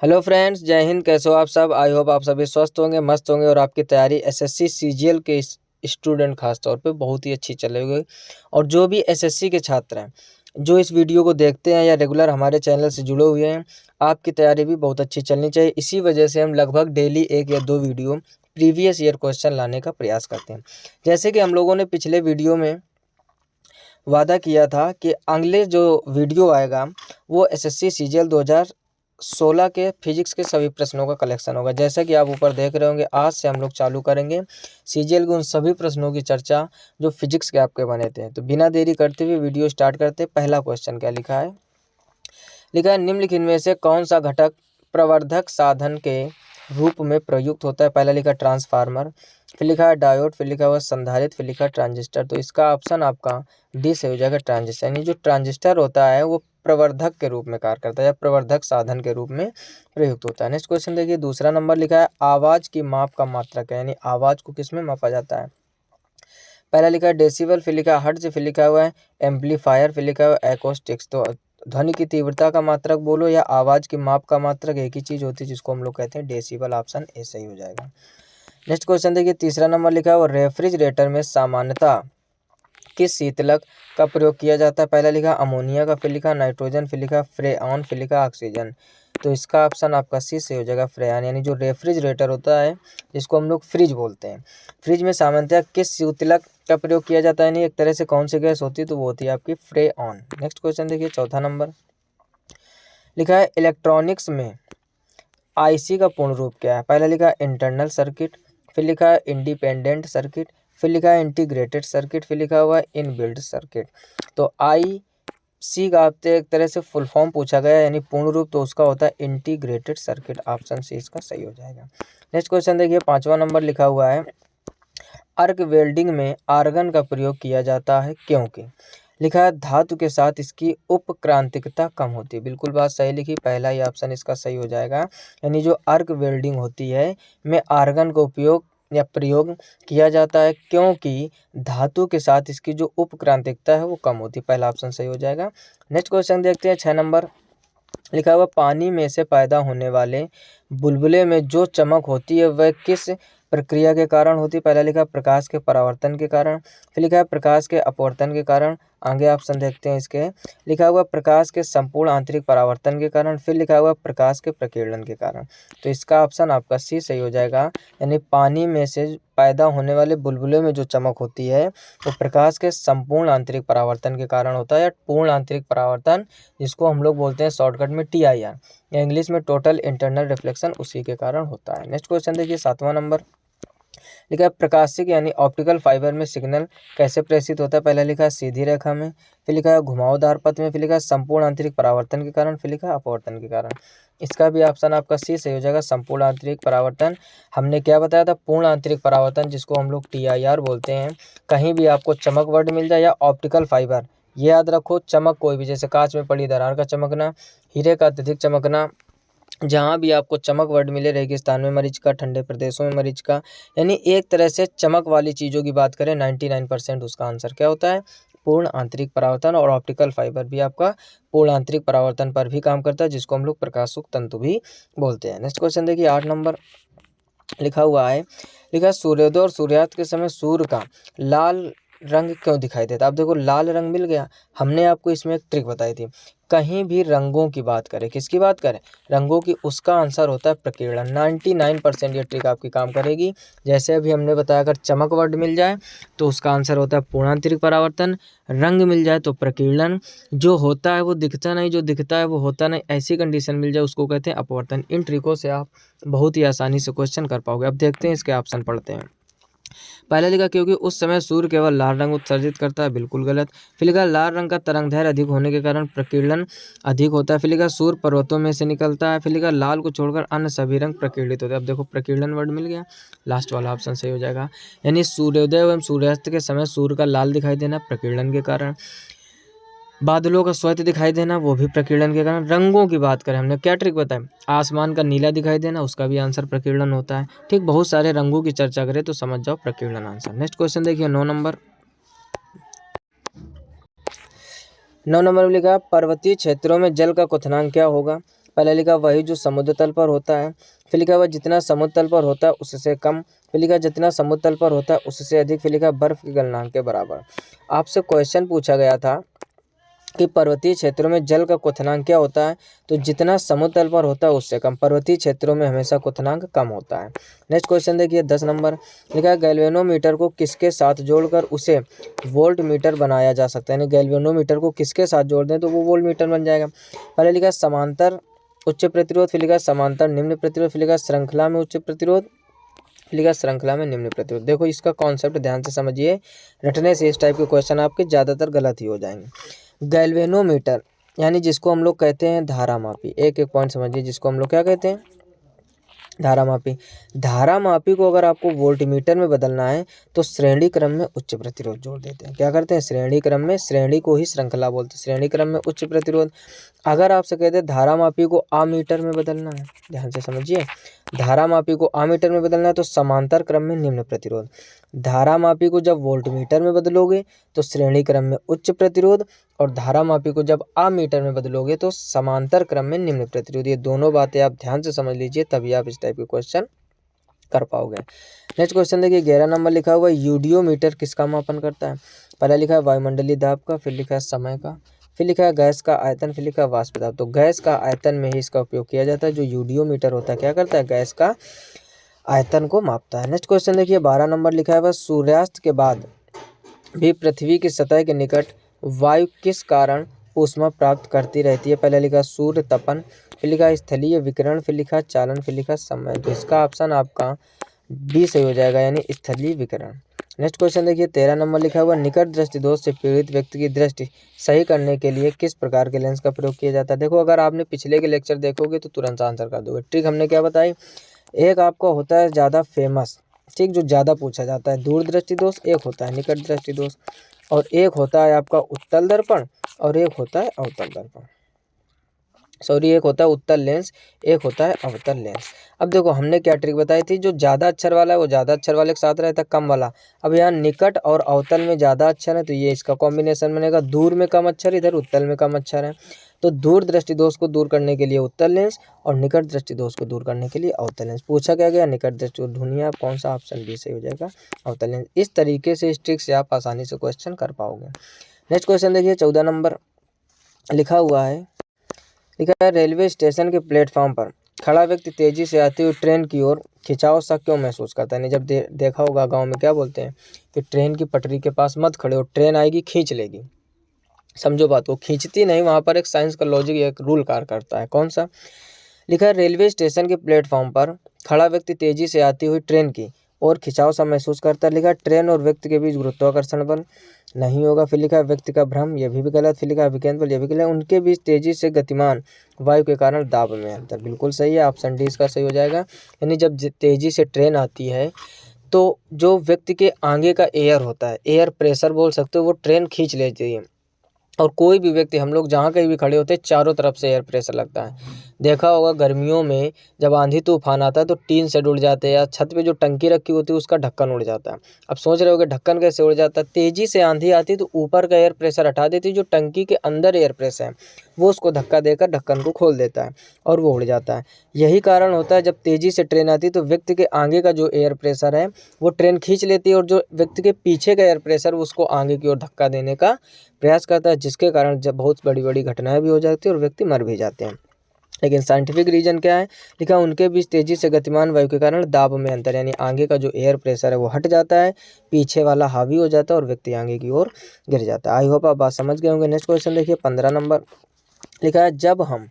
Hello friends, जय हिंद। कैसे हो आप सब? आई होप आप सभी स्वस्थ होंगे, मस्त होंगे और आपकी तैयारी एसएससी सीजीएल के स्टूडेंट खास तौर पे बहुत ही अच्छी चलेगी। और जो भी एसएससी के छात्र हैं जो इस वीडियो को देखते हैं या रेगुलर हमारे चैनल से जुड़े हुए हैं, आपकी तैयारी भी बहुत अच्छी चलनी चाहिए। इसी वजह से हम लगभग डेली 1 या 2 वीडियो प्रीवियस ईयर क्वेश्चन लाने का प्रयास करते हैं। जैसे कि हम लोगों ने पिछले वीडियो में वादा किया था कि अगले जो वीडियो आएगा वो एसएससी सीजीएल 2016 के फिजिक्स के सभी प्रश्नों का कलेक्शन होगा। जैसा कि आप ऊपर देख रहे होंगे, आज से हम लोग चालू करेंगे सीजीएल के उन सभी प्रश्नों की चर्चा जो फिजिक्स के आपके बने थे। तो बिना देरी करते हुए वीडियो स्टार्ट करते। पहला क्वेश्चन क्या लिखा है? लिखा है, निम्नलिखित में से कौन सा घटक प्रवर्धक साधन के रूप में प्रयुक्त होता है? पहला लिखा ट्रांसफार्मर, फिर लिखा है डायोड, फिर लिखा हुआ संधारित्र, फिर लिखा ट्रांजिस्टर। तो इसका ऑप्शन आपका डी से हो जाएगा, ट्रांजिस्टर। यानी जो ट्रांजिस्टर होता है वो प्रवर्धक के रूप में कार्य करता है या प्रवर्धक साधन के रूप में प्रयुक्त होता है। नेक्स्ट क्वेश्चन देखिए, दूसरा नंबर लिखा है, आवाज की माप का मात्रक है, यानी आवाज को किस में मापा जाता है? पहला लिखा है डेसिबल, फिर लिखा है हर्ट्ज, फिर लिखा हुआ है एम्पलीफायर, फिर लिखा हुआ है एकॉस्टिक्स। तो ध्वनि की तीव्रता का मात्रक बोलो या आवाज की माप का मात्रक एक ही चीज होती है, जिसको हम लोग कहते हैं डेसिबल। ऑप्शन ए सही हो जाएगा। नेक्स्ट क्वेश्चन देखिए, तीसरा नंबर लिखा है, वो रेफ्रिजरेटर में सामान्यतः किस शीतलक का प्रयोग किया जाता है? पहला लिखा अमोनिया का, फिर लिखा नाइट्रोजन, फिर लिखा फ्रेऑन, फिर लिखा ऑक्सीजन। तो इसका ऑप्शन आपका सी से हो जाएगा, फ्रेऑन। यानी जो रेफ्रिजरेटर होता है जिसको हम लोग फ्रिज बोलते हैं, फ्रिज में सामान्यतः किस शीतलक का प्रयोग किया जाता है? नहीं, एक तरह से कौन सी गैस होती है? तो वो होती है आपकी फ्रेऑन। नेक्स्ट क्वेश्चन देखिए, चौथा नंबर लिखा है, इलेक्ट्रॉनिक्स में आईसी का पूर्ण रूप क्या है? पहला लिखा इंटरनल सर्किट, फिर लिखा है इंडिपेंडेंट सर्किट, फिर लिखा है इंटीग्रेटेड सर्किट, फिर लिखा हुआ है इनबिल्ट सर्किट। तो आई सी का आपसे एक तरह से फुल फॉर्म पूछा गया, यानी पूर्ण रूप, तो उसका होता है इंटीग्रेटेड सर्किट। ऑप्शन सी इसका सही हो जाएगा। नेक्स्ट क्वेश्चन देखिए, 5वां नंबर लिखा हुआ है, अर्क वेल्डिंग में आर्गन का प्रयोग किया जाता है क्योंकि? लिखा है धातु के साथ इसकी उपक्रांतिकता कम होती है। बिल्कुल बात सही लिखी, पहला ही ऑप्शन इसका सही हो जाएगा। यानी जो आर्क वेल्डिंग होती है में आर्गन का उपयोग या प्रयोग किया जाता है क्योंकि धातु के साथ इसकी जो उपक्रांतिकता है वो कम होती है। पहला ऑप्शन सही हो जाएगा। नेक्स्ट क्वेश्चन देखते हैं, 6 नंबर लिखा हुआ, पानी में से पैदा होने वाले बुलबुले में जो चमक होती है वह किस प्रक्रिया के कारण होती है? पहला लिखा प्रकाश के परावर्तन के कारण, फिर लिखा है प्रकाश के अपवर्तन के कारण। आगे ऑप्शन देखते हैं इसके, लिखा हुआ प्रकाश के संपूर्ण आंतरिक परावर्तन के कारण, फिर लिखा हुआ प्रकाश के प्रकीर्णन के कारण। तो इसका ऑप्शन आपका सी सही हो जाएगा। यानी पानी में से पैदा होने वाले बुलबुले में जो चमक होती है वो प्रकाश के संपूर्ण आंतरिक परावर्तन के कारण होता है, या पूर्ण आंतरिक परावर्तन जिसको हम लोग बोलते हैं शॉर्टकट में TIR, या इंग्लिश में टोटल इंटरनल रिफ्लेक्शन, उसी के कारण होता है। नेक्स्ट क्वेश्चन देखिए, 7वां नंबर लिखा है, प्रकाशिक यानी ऑप्टिकल फाइबर में सिग्नल कैसे प्रेषित होता है? पहला लिखा है सीधी रेखा में, फिर लिखा है घुमावदार पथ में, फिर लिखा है संपूर्ण आंतरिक परावर्तन के कारण, फिर लिखा है अपवर्तन के कारण। इसका भी ऑप्शन आपका सी सही हो जाएगा, संपूर्ण आंतरिक परावर्तन। हमने क्या बताया था? पूर्ण आंतरिक परावर्तन, जिसको हम लोग TIR बोलते हैं। कहीं भी आपको चमक वर्ड मिल जाए या ऑप्टिकल फाइबर, ये याद रखो, चमक कोई भी, जैसे कांच में पड़ी दरार का चमकना, हीरे का अत्यधिक चमकना, जहाँ भी आपको चमक वर्ड मिले, रेगिस्तान में मरीज का, ठंडे प्रदेशों में मरीज का, यानी एक तरह से चमक वाली चीज़ों की बात करें 99% उसका आंसर क्या होता है? पूर्ण आंतरिक परावर्तन। और ऑप्टिकल फाइबर भी आपका पूर्ण आंतरिक परावर्तन पर भी काम करता है, जिसको हम लोग प्रकाशुक तंतु भी बोलते हैं। नेक्स्ट क्वेश्चन देखिए, 8 नंबर लिखा हुआ है, लिखा है सूर्योदय और सूर्यास्त के समय सूर्य का लाल रंग क्यों दिखाई देता है? अब देखो, लाल रंग मिल गया। हमने आपको इसमें एक ट्रिक बताई थी, कहीं भी रंगों की बात करें, किसकी बात करें? रंगों की, उसका आंसर होता है प्रकीर्णन। 99% ये ट्रिक आपकी काम करेगी। जैसे अभी हमने बताया, अगर चमक वर्ड मिल जाए तो उसका आंसर होता है पूर्णांतरिक परावर्तन, रंग मिल जाए तो प्रकीर्णन, जो होता है वो दिखता नहीं, जो दिखता है वो होता नहीं, ऐसी कंडीशन मिल जाए उसको कहते हैं अपवर्तन। इन ट्रिकों से आप बहुत ही आसानी से क्वेश्चन कर पाओगे। अब देखते हैं इसके ऑप्शन पढ़ते हैं। पहले लिखा क्योंकि उस समय सूर्य केवल लाल रंग उत्सर्जित करता है, बिल्कुल गलत। फिर लिखा लाल रंग का तरंगदैर्घ्य अधिक होने के कारण प्रकीर्णन अधिक होता है। फिर लिखा सूर्य पर्वतों में से निकलता है। फिर लिखा लाल को छोड़कर अन्य सभी रंग प्रकीर्णित होते हैं। अब देखो, प्रकीर्णन वर्ड मिल गया, लास्ट वाला ऑप्शन सही हो जाएगा। यानी सूर्योदय एवं सूर्यास्त के समय सूर्य का लाल दिखाई देना प्रकीर्णन के कारण, बादलों का श्वेत दिखाई देना वो भी प्रकीर्णन के कारण। रंगों की बात करें, हमने क्या ट्रिक बताया? आसमान का नीला दिखाई देना, उसका भी आंसर प्रकीर्णन होता है। ठीक, बहुत सारे रंगों की चर्चा करें तो समझ जाओ प्रकीर्णन आंसर। नेक्स्ट क्वेश्चन देखिए, 9 नंबर में लिखा, पर्वतीय क्षेत्रों में जल का क्वथनांक क्या होगा? पहला लिखा वही जो समुद्र तल पर होता है, फिर लिखा हुआ जितना समुद्र तल पर होता है उससे कम, फिर लिखा जितना समुद्र तल पर होता है उससे अधिक, फिर लिखा बर्फ की गलनांक के बराबर। आपसे क्वेश्चन पूछा गया था कि पर्वतीय क्षेत्रों में जल का क्वथनांक क्या होता है, तो जितना समुद्र तल पर होता है उससे कम। पर्वतीय क्षेत्रों में हमेशा क्वथनांक कम होता है। नेक्स्ट क्वेश्चन देखिए 10 नंबर लिखा है गैल्वेनोमीटर को किसके साथ जोड़कर उसे वोल्ट मीटर बनाया जा सकता है, यानी गैल्वेनोमीटर को किसके साथ जोड़ दें तो वो वोल्ट मीटर बन जाएगा। पहले लिखा समांतर उच्च प्रतिरोध, फिर लिखा समांतर निम्न प्रतिरोध, फिर लिखा श्रृंखला में उच्च प्रतिरोध, फिर लिखा श्रृंखला में निम्न प्रतिरोध। देखो इसका कॉन्सेप्ट ध्यान से समझिए, रटने से इस टाइप के क्वेश्चन आपके ज़्यादातर गलत ही हो जाएंगे। गैल्वेनोमीटर यानी जिसको हम लोग कहते हैं धारामापी, एक एक पॉइंट समझिए, जिसको हम लोग क्या कहते हैं धारामापी। धारामापी को अगर आपको वोल्टमीटर में बदलना है तो श्रेणी क्रम में उच्च प्रतिरोध जोड़ देते हैं। क्या करते हैं श्रेणी क्रम में, श्रेणी को ही श्रृंखला बोलते हैं, श्रेणी क्रम में उच्च प्रतिरोध। अगर आपसे कहते हैं धारामापी को आमीटर में बदलना है, ध्यान से समझिए, धारामापी को आमीटर में बदलना है तो समांतर क्रम में निम्न प्रतिरोध। धारामापी को जब वोल्टमीटर में बदलोगे तो श्रेणी क्रम में उच्च प्रतिरोध, और धारामापी को जब आमीटर में बदलोगे तो समांतर क्रम में निम्न प्रतिरोध। ये दोनों बातें आप ध्यान से समझ लीजिए, तभी आप इस टाइप के क्वेश्चन कर पाओगे। नेक्स्ट क्वेश्चन देखिए 11 नंबर लिखा हुआ यूडियोमीटर किसका मापन करता है। पहला लिखा है वायुमंडलीय दाब का, फिर लिखा है समय का, फिर लिखा है गैस का आयतन, फिर लिखा है वाष्प दाब। तो गैस का आयतन में ही इसका उपयोग किया जाता है। जो यूडियोमीटर होता है क्या करता है, गैस का आयतन को मापता है। नेक्स्ट क्वेश्चन देखिए 12 नंबर लिखा है वह सूर्यास्त के बाद भी पृथ्वी की सतह के निकट वायु किस कारण ऊष्मा प्राप्त करती रहती है। पहले लिखा सूर्य तपन, फिर लिखा स्थलीय विकिरण, फिर लिखा चालन, फिर लिखा समय। तो इसका ऑप्शन आपका बी सही हो जाएगा, यानी स्थलीय विकिरण। नेक्स्ट क्वेश्चन देखिए 13 नंबर लिखा हुआ निकट दृष्टि दोष से पीड़ित व्यक्ति की दृष्टि सही करने के लिए किस प्रकार के लेंस का प्रयोग किया जाता है। देखो अगर आपने पिछले के लेक्चर देखोगे तो तुरंत आंसर कर दोगे। ट्रिक हमने क्या बताई, एक आपका होता है ज़्यादा फेमस, ठीक, जो ज़्यादा पूछा जाता है, दूर दृष्टि दोष, एक होता है निकट दृष्टि दोष, और एक होता है आपका उत्तल दर्पण, और एक होता है अवतल दर्पण, सॉरी एक होता है उत्तल लेंस, एक होता है अवतल लेंस। अब देखो हमने क्या ट्रिक बताई थी, जो ज़्यादा अक्षर वाला है वो ज़्यादा अक्षर वाले के साथ रहता है, कम वाला। अब यहाँ निकट और अवतल में ज़्यादा अक्षर है तो ये इसका कॉम्बिनेशन बनेगा, दूर में कम अक्षर, इधर उत्तल में कम अक्षर है, तो दूर दृष्टि दोष को दूर करने के लिए उत्तल लेंस और निकट दृष्टि दोष को दूर करने के लिए अवतल लेंस। पूछा क्या गया, निकट दृष्टि, ढूंढिए आप कौन सा ऑप्शन बी सही हो जाएगा, अवतल लेंस। इस तरीके से इस ट्रिक से आप आसानी से क्वेश्चन कर पाओगे। नेक्स्ट क्वेश्चन देखिए 14 नंबर लिखा हुआ है, लिखा है रेलवे स्टेशन के प्लेटफॉर्म पर खड़ा व्यक्ति तेजी से आती हुई ट्रेन की ओर खिंचाव सा क्यों महसूस करता है। नहीं जब देखा होगा गांव में क्या बोलते हैं कि ट्रेन की पटरी के पास मत खड़े हो, ट्रेन आएगी खींच लेगी। समझो बात, वो खींचती नहीं, वहाँ पर एक साइंस का लॉजिक, एक रूल कार्य करता है। कौन सा, लिखा है रेलवे स्टेशन के प्लेटफॉर्म पर खड़ा व्यक्ति तेजी से आती हुई ट्रेन की और खिंचाव सा महसूस करता है। लिखा है ट्रेन और व्यक्ति के बीच गुरुत्वाकर्षण बल नहीं होगा, फिर लिखा है व्यक्ति का भ्रम, यह भी गलत, फिर लिखा है विकेंद्र बल, यह भी गलत, उनके बीच तेजी से गतिमान वायु के कारण दाब में अंतर, बिल्कुल सही है, ऑप्शन डी इसका सही हो जाएगा। यानी जब तेजी से ट्रेन आती है तो जो व्यक्ति के आगे का एयर होता है, एयर प्रेशर बोल सकते हो, वो ट्रेन खींच लेती है। और कोई भी व्यक्ति, हम लोग जहाँ कहीं भी खड़े होते हैं चारों तरफ से एयर प्रेशर लगता है। देखा होगा गर्मियों में जब आंधी तूफान आता है तो टीन शेड उड़ जाते हैं, या छत पे जो टंकी रखी होती है उसका ढक्कन उड़ जाता है। अब सोच रहे हो कि ढक्कन कैसे उड़ जाता है, तेजी से आंधी आती है तो ऊपर का एयर प्रेशर हटा देती है, जो टंकी के अंदर एयर प्रेशर है वो उसको धक्का देकर ढक्कन को खोल देता है और वो उड़ जाता है। यही कारण होता है जब तेजी से ट्रेन आती है तो व्यक्ति के आगे का जो एयर प्रेशर है वो ट्रेन खींच लेती है, और जो व्यक्ति के पीछे का एयर प्रेशर उसको आगे की ओर धक्का देने का प्रयास करता है, जिसके कारण जब बहुत बड़ी बड़ी घटनाएं भी हो जाती है और व्यक्ति मर भी जाते हैं। लेकिन साइंटिफिक रीजन क्या है, लिखा उनके बीच तेजी से गतिमान वायु के कारण दाब में अंतर, यानी आगे का जो एयर प्रेशर है वो हट जाता है, पीछे वाला हावी हो जाता है और व्यक्ति आगे की ओर गिर जाता है। आई होप आप बात समझ गए होंगे। नेक्स्ट क्वेश्चन देखिए 15 नंबर लिखा है जब हम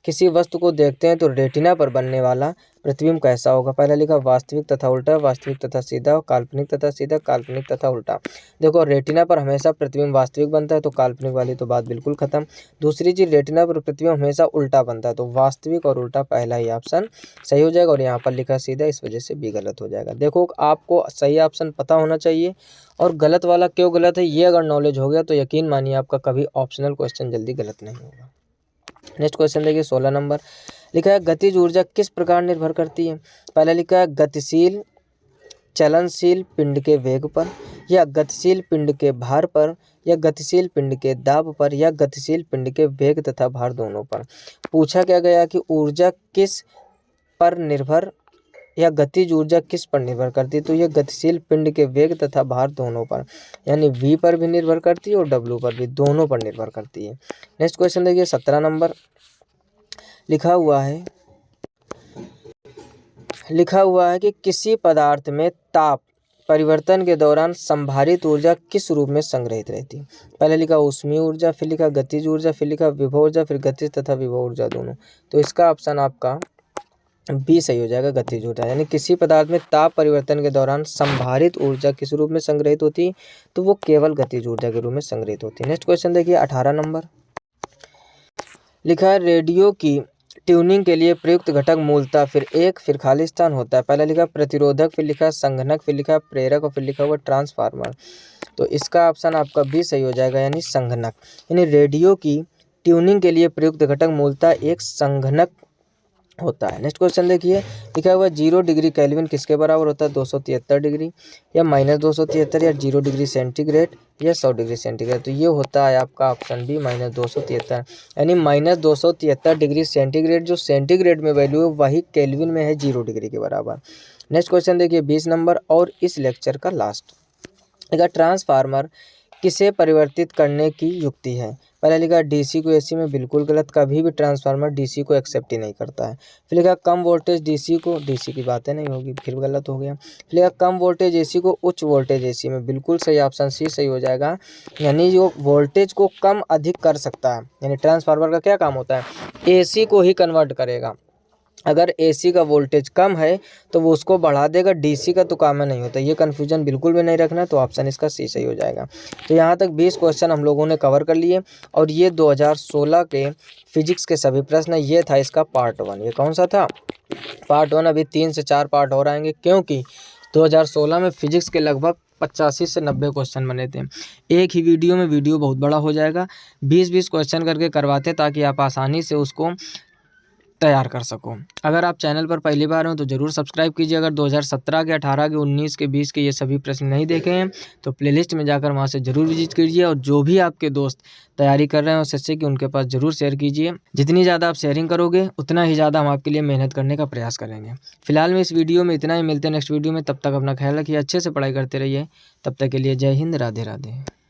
किसी वस्तु को देखते हैं तो रेटिना पर बनने वाला प्रतिबिंब कैसा होगा। पहला लिखा वास्तविक तथा उल्टा, वास्तविक तथा सीधा, काल्पनिक तथा सीधा, काल्पनिक तथा उल्टा। देखो रेटिना पर हमेशा प्रतिबिंब वास्तविक बनता है तो काल्पनिक वाली तो बात बिल्कुल खत्म। दूसरी चीज, रेटिना पर प्रतिबिंब हमेशा उल्टा बनता है तो वास्तविक और उल्टा पहला ही ऑप्शन सही हो जाएगा, और यहाँ पर लिखा सीधा, इस वजह से भी गलत हो जाएगा। देखो आपको सही ऑप्शन पता होना चाहिए, और गलत वाला क्यों गलत है ये अगर नॉलेज हो गया तो यकीन मानिए आपका कभी ऑप्शनल क्वेश्चन जल्दी गलत नहीं होगा। नेक्स्ट क्वेश्चन देखिए 16 नंबर लिखा है गतिज ऊर्जा किस प्रकार निर्भर करती है। पहला लिखा है गतिशील चलनशील पिंड के वेग पर, या गतिशील पिंड के भार पर, या गतिशील पिंड के दाब पर, या गतिशील पिंड के वेग तथा भार दोनों पर। पूछा क्या गया कि ऊर्जा किस पर निर्भर, या गतिज ऊर्जा किस पर निर्भर करती है, तो यह गतिशील पिंड के वेग तथा भार दोनों पर, यानी v पर भी निर्भर करती है और w पर भी, दोनों पर निर्भर करती है। नेक्स्ट क्वेश्चन देखिए 17 नंबर लिखा हुआ है कि किसी पदार्थ में ताप परिवर्तन के दौरान संभारित ऊर्जा किस रूप में संग्रहित रहती है। पहले लिखा ऊष्मीय ऊर्जा, फिर लिखा गतिज ऊर्जा, फिर लिखा विभव ऊर्जा, फिर गतिज तथा विभव ऊर्जा दोनों। तो इसका ऑप्शन आपका बी सही हो जाएगा, गतिज ऊर्जा। यानी किसी पदार्थ में ताप परिवर्तन के दौरान संभारित ऊर्जा किस रूप में संग्रहित होती है, तो वो केवल गतिज ऊर्जा के रूप में संग्रहित होती है। नेक्स्ट क्वेश्चन देखिए 18 नंबर लिखा है रेडियो की ट्यूनिंग के लिए प्रयुक्त घटक मूलतः, फिर खाली स्थान होता है। पहले लिखा प्रतिरोधक, फिर लिखा संघनक, फिर लिखा प्रेरक और फिर लिखा हुआ ट्रांसफार्मर। तो इसका ऑप्शन आपका बी सही हो जाएगा, यानी संघनक। यानी रेडियो की ट्यूनिंग के लिए प्रयुक्त घटक मूलतः एक संघनक होता है। नेक्स्ट क्वेश्चन देखिए लिखा हुआ 0 डिग्री केल्विन किसके बराबर होता है, 273 डिग्री, या -273, या 0 डिग्री सेंटीग्रेड, या 100 डिग्री सेंटीग्रेड। तो ये होता है आपका ऑप्शन बी -273, यानी -273 डिग्री सेंटीग्रेड जो सेंटीग्रेड में वैल्यू है वही केल्विन में है 0 डिग्री के बराबर। नेक्स्ट क्वेश्चन देखिए 20 नंबर और इस लेक्चर का लास्ट। ट्रांसफार्मर किसे परिवर्तित करने की युक्ति है। पहले लिखा डीसी को एसी में, बिल्कुल गलत, कभी भी ट्रांसफार्मर डीसी को एक्सेप्ट ही नहीं करता है। फिर लिखा कम वोल्टेज डीसी को, डीसी की बातें नहीं होगी, फिर गलत हो गया। फिर लिखा कम वोल्टेज एसी को उच्च वोल्टेज एसी में, बिल्कुल सही, ऑप्शन सी सही हो जाएगा। यानी जो वोल्टेज को कम अधिक कर सकता है, यानी ट्रांसफार्मर का क्या काम होता है, एसी को ही कन्वर्ट करेगा। अगर एसी का वोल्टेज कम है तो वो उसको बढ़ा देगा, डीसी का तो काम है नहीं होता। ये कन्फ्यूजन बिल्कुल भी नहीं रखना, तो ऑप्शन इसका सी सही हो जाएगा। तो यहाँ तक 20 क्वेश्चन हम लोगों ने कवर कर लिए और ये 2016 के फिजिक्स के सभी प्रश्न। ये था इसका पार्ट 1। ये कौन सा था, पार्ट 1। अभी 3 से 4 पार्ट और आएंगे, क्योंकि 2016 में फिजिक्स के लगभग 85 से 90 क्वेश्चन बने थे। एक ही वीडियो में वीडियो बहुत बड़ा हो जाएगा, 20-20 क्वेश्चन करके करवाते, ताकि आप आसानी से उसको तैयार कर सको। अगर आप चैनल पर पहली बार हो तो ज़रूर सब्सक्राइब कीजिए। अगर 2017 के, 18 के, 19 के, 20 के ये सभी प्रश्न नहीं देखे हैं तो प्लेलिस्ट में जाकर वहां से ज़रूर विजिट कीजिए। और जो भी आपके दोस्त तैयारी कर रहे हैं उससे कि उनके पास ज़रूर शेयर कीजिए। जितनी ज़्यादा आप शेयरिंग करोगे उतना ही ज़्यादा हम आपके लिए मेहनत करने का प्रयास करेंगे। फिलहाल में इस वीडियो में इतना ही, मिलते हैं नेक्स्ट वीडियो में। तब तक अपना ख्याल रखिए, अच्छे से पढ़ाई करते रहिए। तब तक के लिए जय हिंद, राधे राधे।